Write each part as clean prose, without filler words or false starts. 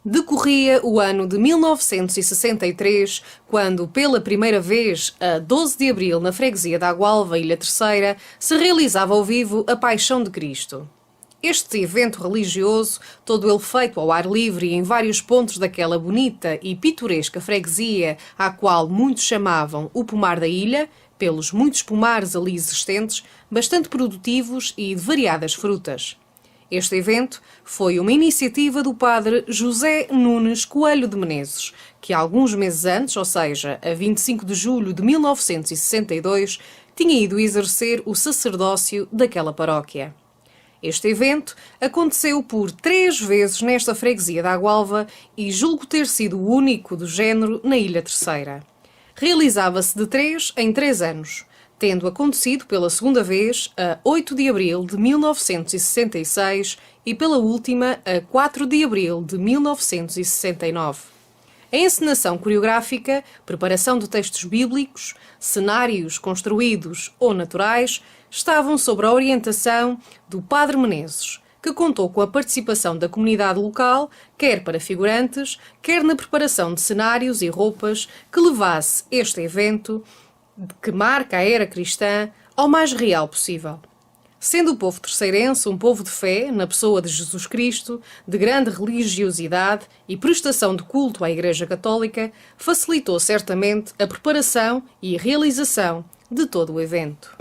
Decorria o ano de 1963, quando, pela primeira vez, a 12 de abril, na freguesia da Agualva, Ilha Terceira, se realizava ao vivo a Paixão de Cristo. Este evento religioso, todo ele feito ao ar livre e em vários pontos daquela bonita e pitoresca freguesia, à qual muitos chamavam o Pomar da Ilha, pelos muitos pomares ali existentes, bastante produtivos e de variadas frutas. Este evento foi uma iniciativa do padre José Nunes Coelho de Menezes, que alguns meses antes, ou seja, a 25 de julho de 1962, tinha ido exercer o sacerdócio daquela paróquia. Este evento aconteceu por 3 vezes nesta freguesia da Agualva e julgo ter sido o único do género na Ilha Terceira. Realizava-se de 3 em 3 anos, tendo acontecido pela segunda vez a 8 de abril de 1966 e pela última a 4 de abril de 1969. A encenação coreográfica, preparação de textos bíblicos, cenários construídos ou naturais, estavam sob a orientação do Padre Menezes, que contou com a participação da comunidade local, quer para figurantes, quer na preparação de cenários e roupas que levasse este evento, que marca a era cristã, ao mais real possível. Sendo o povo terceirense um povo de fé, na pessoa de Jesus Cristo, de grande religiosidade e prestação de culto à Igreja Católica, facilitou certamente a preparação e a realização de todo o evento.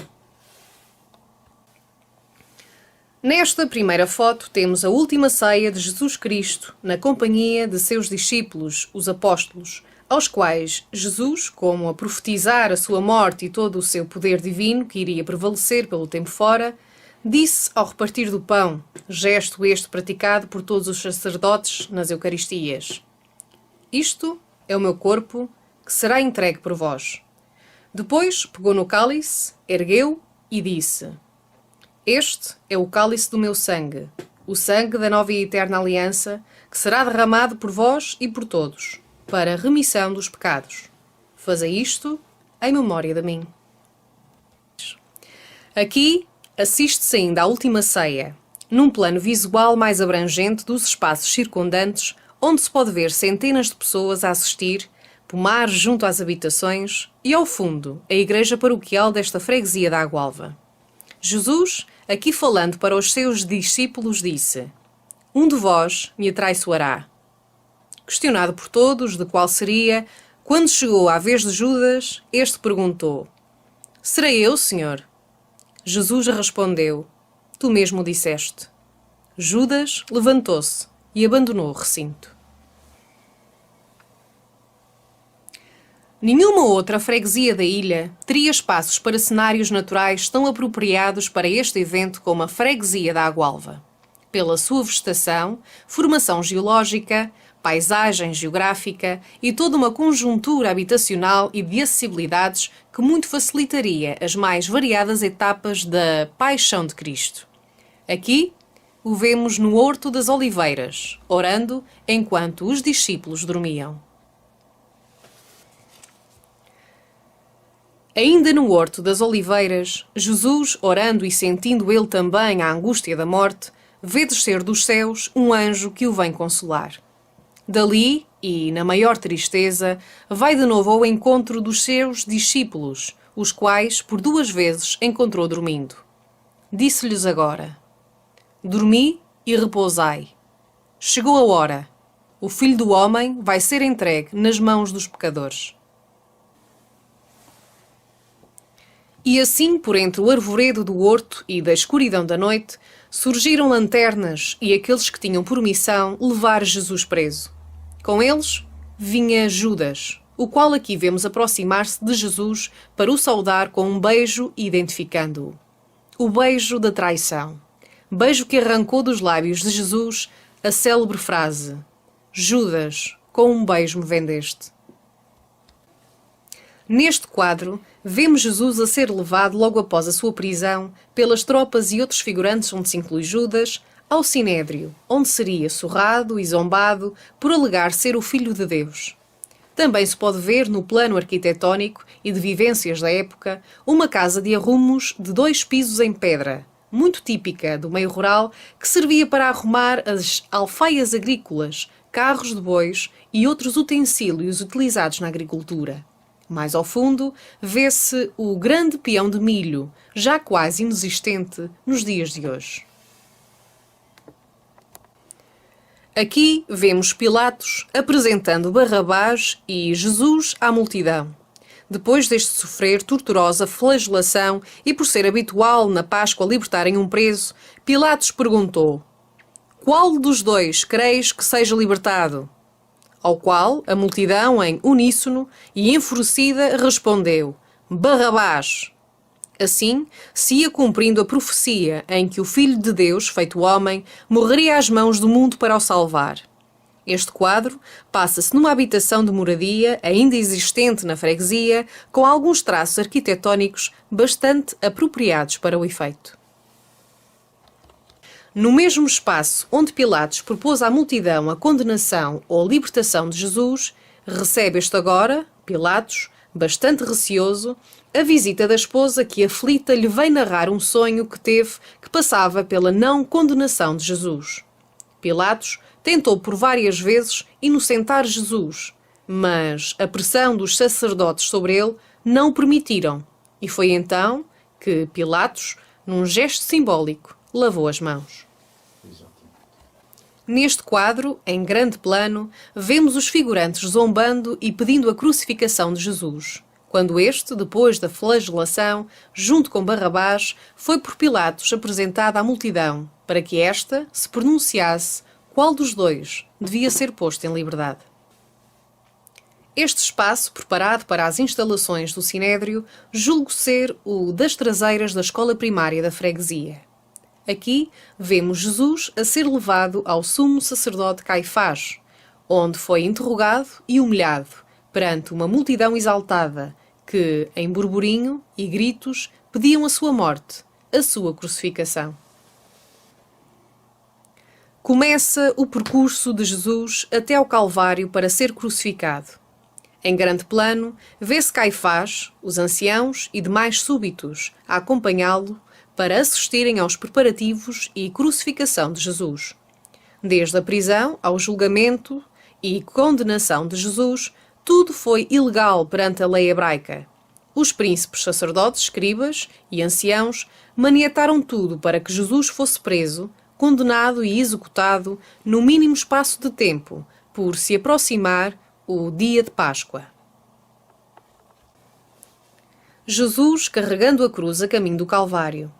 Nesta primeira foto temos a última ceia de Jesus Cristo, na companhia de seus discípulos, os apóstolos, aos quais Jesus, como a profetizar a sua morte e todo o seu poder divino que iria prevalecer pelo tempo fora, disse ao repartir do pão, gesto este praticado por todos os sacerdotes nas Eucaristias: "Isto é o meu corpo, que será entregue por vós." Depois pegou no cálice, ergueu e disse: "Este é o cálice do meu sangue, o sangue da nova e eterna aliança, que será derramado por vós e por todos, para a remissão dos pecados. Fazei isto em memória de mim." Aqui assiste-se ainda à última ceia, num plano visual mais abrangente dos espaços circundantes, onde se pode ver centenas de pessoas a assistir, pomares junto às habitações e, ao fundo, a igreja paroquial desta freguesia da Agualva. Jesus, aqui falando para os seus discípulos, disse: "Um de vós me atraiçoará." Questionado por todos de qual seria, quando chegou à vez de Judas, este perguntou: "Serei eu, Senhor?" Jesus respondeu: "Tu mesmo o disseste." Judas levantou-se e abandonou o recinto. Nenhuma outra freguesia da ilha teria espaços para cenários naturais tão apropriados para este evento como a freguesia da Agualva. Pela sua vegetação, formação geológica, paisagem geográfica e toda uma conjuntura habitacional e de acessibilidades que muito facilitaria as mais variadas etapas da Paixão de Cristo. Aqui o vemos no Horto das Oliveiras, orando enquanto os discípulos dormiam. Ainda no Horto das Oliveiras, Jesus, orando e sentindo ele também a angústia da morte, vê descer dos céus um anjo que o vem consolar. Dali, e na maior tristeza, vai de novo ao encontro dos seus discípulos, os quais por 2 vezes encontrou dormindo. Disse-lhes agora: "Dormi e repousai. Chegou a hora. O Filho do Homem vai ser entregue nas mãos dos pecadores." E assim, por entre o arvoredo do horto e da escuridão da noite, surgiram lanternas e aqueles que tinham por missão levar Jesus preso. Com eles vinha Judas, o qual aqui vemos aproximar-se de Jesus para o saudar com um beijo, identificando-o. O beijo da traição. Beijo que arrancou dos lábios de Jesus a célebre frase: "Judas, com um beijo me vendeste." Neste quadro, vemos Jesus a ser levado logo após a sua prisão pelas tropas e outros figurantes, onde se inclui Judas, ao Sinédrio, onde seria surrado e zombado por alegar ser o Filho de Deus. Também se pode ver no plano arquitetónico e de vivências da época uma casa de arrumos de 2 pisos em pedra, muito típica do meio rural que servia para arrumar as alfaias agrícolas, carros de bois e outros utensílios utilizados na agricultura. Mais ao fundo, vê-se o grande peão de milho, já quase inexistente nos dias de hoje. Aqui vemos Pilatos apresentando Barrabás e Jesus à multidão. Depois deste sofrer torturosa flagelação e por ser habitual na Páscoa libertarem um preso, Pilatos perguntou: "Qual dos dois creis que seja libertado?" Ao qual a multidão, em uníssono e enfurecida, respondeu: "Barrabás." Assim, se ia cumprindo a profecia em que o Filho de Deus, feito homem, morreria às mãos do mundo para o salvar. Este quadro passa-se numa habitação de moradia ainda existente na freguesia, com alguns traços arquitetónicos bastante apropriados para o efeito. No mesmo espaço onde Pilatos propôs à multidão a condenação ou a libertação de Jesus, recebe este agora, Pilatos, bastante receoso, a visita da esposa que, aflita, lhe vem narrar um sonho que teve que passava pela não condenação de Jesus. Pilatos tentou por várias vezes inocentar Jesus, mas a pressão dos sacerdotes sobre ele não o permitiram, e foi então que Pilatos, num gesto simbólico, lavou as mãos. Neste quadro, em grande plano, vemos os figurantes zombando e pedindo a crucificação de Jesus, quando este, depois da flagelação, junto com Barrabás, foi por Pilatos apresentado à multidão, para que esta se pronunciasse qual dos dois devia ser posto em liberdade. Este espaço, preparado para as instalações do Sinédrio, julgo ser o das traseiras da escola primária da freguesia. Aqui vemos Jesus a ser levado ao sumo sacerdote Caifás, onde foi interrogado e humilhado perante uma multidão exaltada que, em burburinho e gritos, pediam a sua morte, a sua crucificação. Começa o percurso de Jesus até ao Calvário para ser crucificado. Em grande plano, vê-se Caifás, os anciãos e demais súbitos a acompanhá-lo para assistirem aos preparativos e crucificação de Jesus. Desde a prisão ao julgamento e condenação de Jesus, tudo foi ilegal perante a lei hebraica. Os príncipes, sacerdotes, escribas e anciãos maniataram tudo para que Jesus fosse preso, condenado e executado no mínimo espaço de tempo, por se aproximar o dia de Páscoa. Jesus carregando a cruz a caminho do Calvário.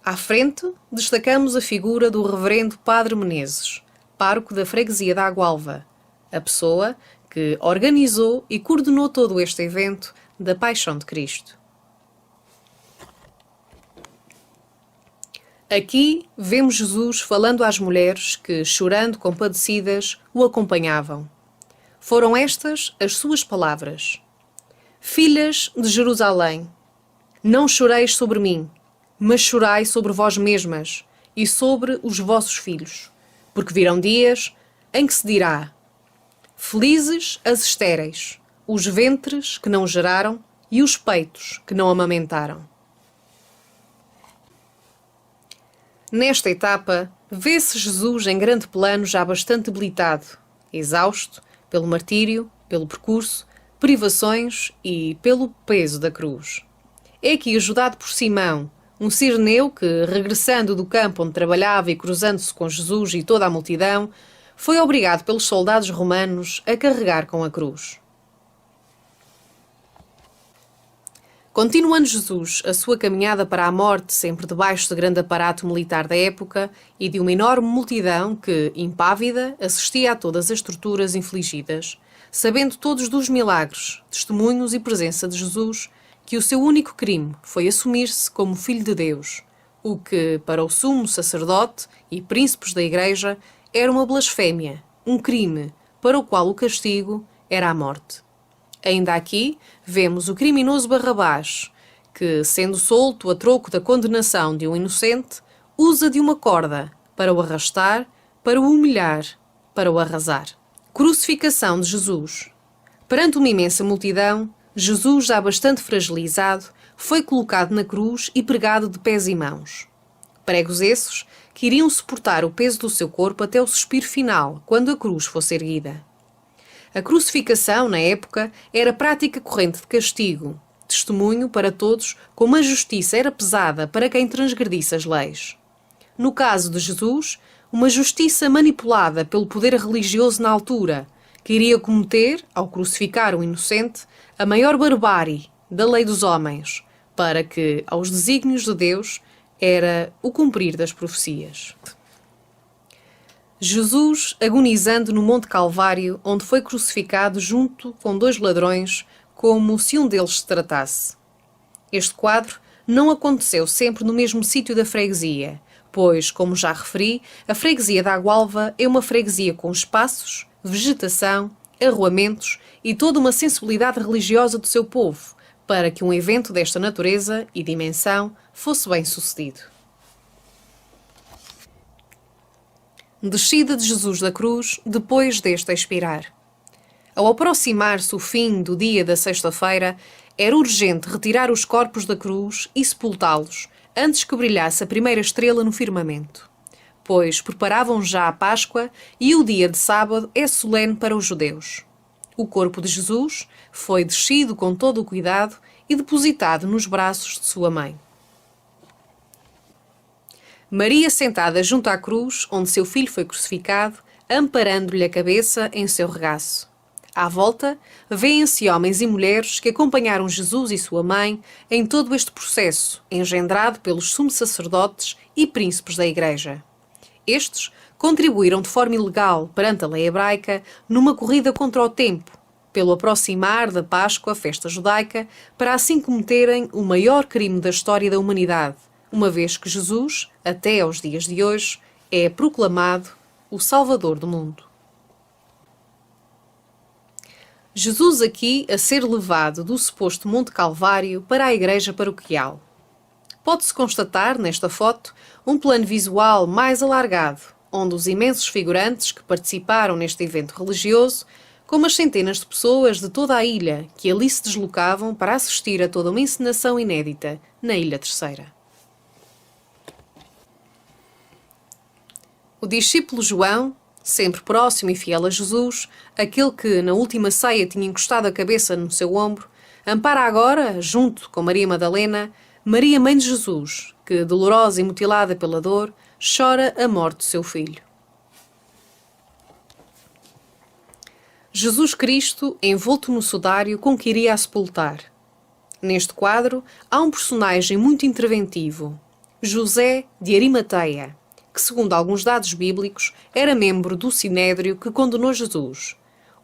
À frente, destacamos a figura do reverendo Padre Menezes, pároco da freguesia da Agualva, a pessoa que organizou e coordenou todo este evento da Paixão de Cristo. Aqui vemos Jesus falando às mulheres que, chorando compadecidas, o acompanhavam. Foram estas as suas palavras: "Filhas de Jerusalém, não choreis sobre mim, mas chorai sobre vós mesmas e sobre os vossos filhos, porque virão dias em que se dirá: felizes as estéreis, os ventres que não geraram e os peitos que não amamentaram." Nesta etapa, vê-se Jesus em grande plano já bastante debilitado, exausto pelo martírio, pelo percurso, privações e pelo peso da cruz. É aqui ajudado por Simão, um cireneu que, regressando do campo onde trabalhava e cruzando-se com Jesus e toda a multidão, foi obrigado pelos soldados romanos a carregar com a cruz. Continuando Jesus a sua caminhada para a morte, sempre debaixo de grande aparato militar da época e de uma enorme multidão que, impávida, assistia a todas as torturas infligidas, sabendo todos dos milagres, testemunhos e presença de Jesus, que o seu único crime foi assumir-se como Filho de Deus, o que, para o sumo sacerdote e príncipes da Igreja, era uma blasfémia, um crime, para o qual o castigo era a morte. Ainda aqui vemos o criminoso Barrabás, que, sendo solto a troco da condenação de um inocente, usa de uma corda para o arrastar, para o humilhar, para o arrasar. Crucificação de Jesus. Perante uma imensa multidão, Jesus, já bastante fragilizado, foi colocado na cruz e pregado de pés e mãos. Pregos esses que iriam suportar o peso do seu corpo até o suspiro final, quando a cruz fosse erguida. A crucificação, na época, era prática corrente de castigo, testemunho para todos como a justiça era pesada para quem transgredisse as leis. No caso de Jesus, uma justiça manipulada pelo poder religioso na altura, que iria cometer, ao crucificar o inocente, a maior barbárie da lei dos homens, para que, aos desígnios de Deus, era o cumprir das profecias. Jesus agonizando no Monte Calvário, onde foi crucificado junto com 2 ladrões, como se um deles se tratasse. Este quadro não aconteceu sempre no mesmo sítio da freguesia, pois, como já referi, a freguesia da Agualva é uma freguesia com espaços, vegetação, arruamentos e toda uma sensibilidade religiosa do seu povo, para que um evento desta natureza e dimensão fosse bem sucedido. Descida de Jesus da cruz depois deste expirar. Ao aproximar-se o fim do dia da sexta-feira, era urgente retirar os corpos da cruz e sepultá-los, antes que brilhasse a primeira estrela no firmamento. Pois preparavam já a Páscoa e o dia de sábado é solene para os judeus. O corpo de Jesus foi descido com todo o cuidado e depositado nos braços de sua mãe. Maria sentada junto à cruz, onde seu filho foi crucificado, amparando-lhe a cabeça em seu regaço. À volta, vêem-se homens e mulheres que acompanharam Jesus e sua mãe em todo este processo, engendrado pelos sumos sacerdotes e príncipes da Igreja. Estes contribuíram de forma ilegal perante a lei hebraica numa corrida contra o tempo, pelo aproximar da Páscoa, festa judaica, para assim cometerem o maior crime da história da humanidade, uma vez que Jesus, até aos dias de hoje, é proclamado o Salvador do mundo. Jesus aqui a ser levado do suposto Monte Calvário para a igreja paroquial. Pode-se constatar, nesta foto, um plano visual mais alargado, onde os imensos figurantes que participaram neste evento religioso, como as centenas de pessoas de toda a ilha que ali se deslocavam para assistir a toda uma encenação inédita na Ilha Terceira. O discípulo João, sempre próximo e fiel a Jesus, aquele que na última ceia tinha encostado a cabeça no seu ombro, ampara agora, junto com Maria Madalena, Maria, mãe de Jesus, que, dolorosa e mutilada pela dor, chora a morte do seu filho. Jesus Cristo envolto no sudário com que iria a sepultar. Neste quadro há um personagem muito interventivo, José de Arimateia, que, segundo alguns dados bíblicos, era membro do Sinédrio que condenou Jesus.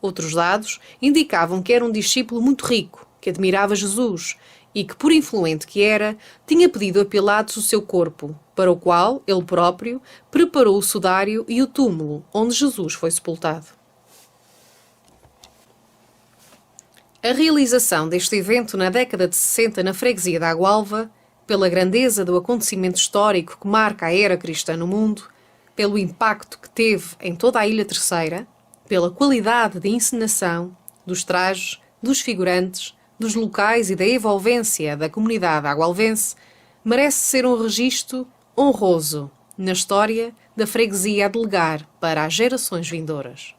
Outros dados indicavam que era um discípulo muito rico, que admirava Jesus e que, por influente que era, tinha pedido a Pilatos o seu corpo, para o qual ele próprio preparou o sudário e o túmulo onde Jesus foi sepultado. A realização deste evento na década de 60 na freguesia da Agualva, pela grandeza do acontecimento histórico que marca a era cristã no mundo, pelo impacto que teve em toda a Ilha Terceira, pela qualidade de encenação, dos trajes, dos figurantes, dos locais e da envolvência da comunidade agualvense, merece ser um registro honroso na história da freguesia a delegar para as gerações vindouras.